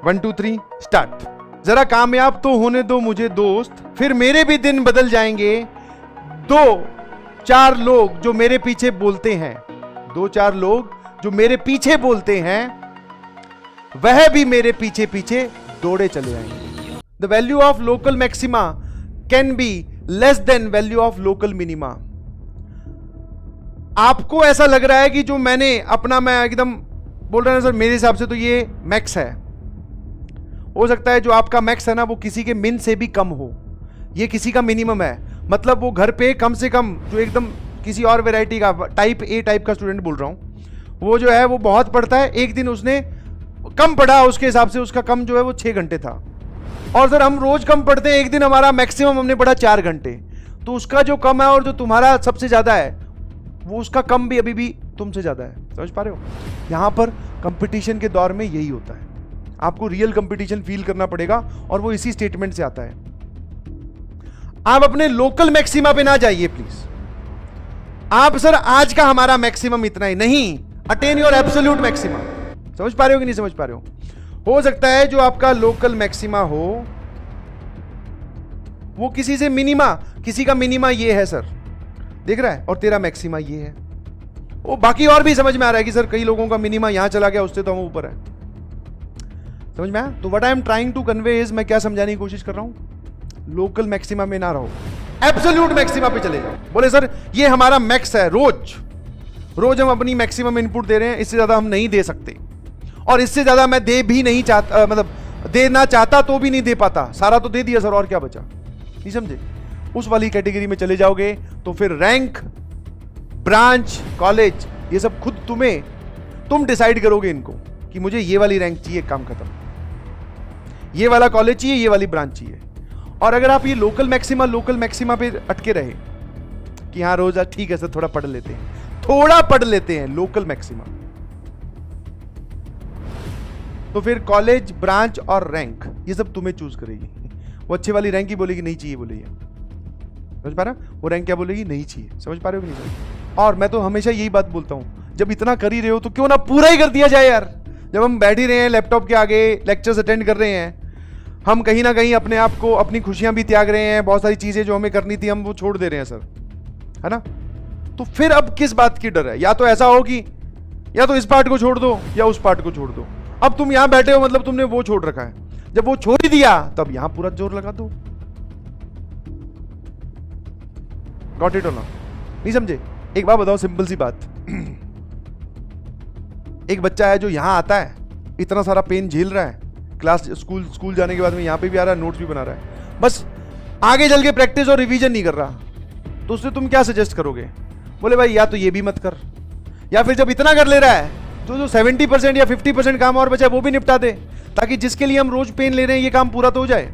1 2 3 start. जरा कामयाब तो होने दो मुझे दोस्त, फिर मेरे भी दिन बदल जाएंगे। 2-4 लोग जो मेरे पीछे बोलते हैं, 2-4 लोग जो मेरे पीछे बोलते हैं, वह भी मेरे पीछे पीछे दौड़े चले आएंगे। The value of local maxima can be less than value of local minima. आपको ऐसा लग रहा है कि जो मैंने अपना, मैं एकदम बोल रहा हूं सर, मेरे हिसाब से तो ये मैक्स है। हो सकता है जो आपका मैक्स है ना वो किसी के मिन से भी कम हो, ये किसी का मिनिमम है। मतलब वो घर पे कम से कम जो एकदम किसी और वैरायटी का टाइप ए टाइप का स्टूडेंट बोल रहा हूं, वो जो है वो बहुत पढ़ता है। एक दिन उसने कम पढ़ा, उसके हिसाब से उसका कम जो है वो 6 घंटे था। और सर हम रोज कम पढ़ते हैं, एक दिन हमारा मैक्सिमम हमने पढ़ा 4 घंटे, तो उसका जो कम है और जो तुम्हारा सबसे ज्यादा है वो उसका कम भी अभी भी तुमसे ज्यादा है। समझ पा रहे हो? यहां पर कंपटीशन के दौर में यही होता है। आपको रियल कंपटीशन फील करना पड़ेगा और वो इसी स्टेटमेंट से आता है। आप अपने लोकल मैक्सिमा पे ना जाइए प्लीज। आप सर आज का हमारा मैक्सिमम इतना ही नहीं, अटेन योर एब्सोल्यूट मैक्सिमा। समझ पा रहे हो कि नहीं समझ पा रहे हो सकता है जो आपका लोकल मैक्सिमा हो वो किसी से मिनिमा, किसी का मिनिमा ये है सर, देख रहा है, और तेरा मैक्सिमा ये है। वो बाकी और भी समझ में आ रहा है कि सर कई लोगों का मिनिमा यहां चला गया, उससे तो हम ऊपर है। समझ में आया? तो what I am trying to convey is, मैं क्या समझाने की कोशिश कर रहा हूं, लोकल मैक्सिमा में ना रहो, एब्सोल्यूट मैक्सिमा पे चले जाओ। बोले सर ये हमारा मैक्स है, रोज हम अपनी मैक्सिमम इनपुट दे रहे हैं, इससे ज्यादा हम नहीं दे सकते, और इससे ज्यादा मैं दे भी नहीं चाहता, मतलब देना चाहता तो भी नहीं दे पाता, सारा तो दे दिया सर, और क्या बचा। नहीं समझे? उस वाली कैटेगरी में चले जाओगे तो फिर रैंक, ब्रांच, कॉलेज, ये सब खुद तुम डिसाइड करोगे इनको कि मुझे ये वाली रैंक चाहिए, काम खत्म, ये वाला कॉलेज चाहिए, ये वाली ब्रांच चाहिए। और अगर आप ये लोकल मैक्सिमा पे अटके रहे कि हाँ रोज ठीक है सर थोड़ा पढ़ लेते हैं लोकल मैक्सिमा, तो फिर कॉलेज, ब्रांच और रैंक ये सब तुम्हें चूज करेगी। वो अच्छी वाली रैंक ही बोलेगी नहीं चाहिए, बोलेगी। समझ पा रहे हो? वो रैंक क्या बोलेगी? नहीं चाहिए। समझ पा रहे हो कि नहीं? और मैं तो हमेशा यही बात बोलता हूं, जब इतना कर ही रहे हो तो क्यों ना पूरा ही कर दिया जाए यार। जब हम बैठ ही रहे हैं लैपटॉप के आगे, लेक्चर्स अटेंड कर रहे हैं, हम कहीं ना कहीं अपने आप को, अपनी खुशियां भी त्याग रहे हैं, बहुत सारी चीजें जो हमें करनी थी हम वो छोड़ दे रहे हैं सर, है ना? तो फिर अब किस बात की डर है? या तो ऐसा हो कि या तो इस पार्ट को छोड़ दो या उस पार्ट को छोड़ दो। अब तुम यहां बैठे हो मतलब तुमने वो छोड़ रखा है, जब वो छोड़ ही दिया तब यहां पूरा जोर लगा दो। गॉट इट और नॉट? नहीं समझे? एक बात बताओ, सिंपल सी बात, एक बच्चा है जो यहां आता है, इतना सारा पेन झेल रहा है, क्लास स्कूल जाने के बाद में यहां पे भी आ रहा है, नोट्स भी बना रहा है, बस आगे चल के प्रैक्टिस और रिवीजन नहीं कर रहा, तो उससे तुम क्या सजेस्ट करोगे? बोले भाई या तो ये भी मत कर, या फिर जब इतना कर ले रहा है तो जो 70% या 50% काम और बचा है वो भी निपटा दे, ताकि जिसके लिए हम रोज पेन ले रहे हैं ये काम पूरा तो हो जाए।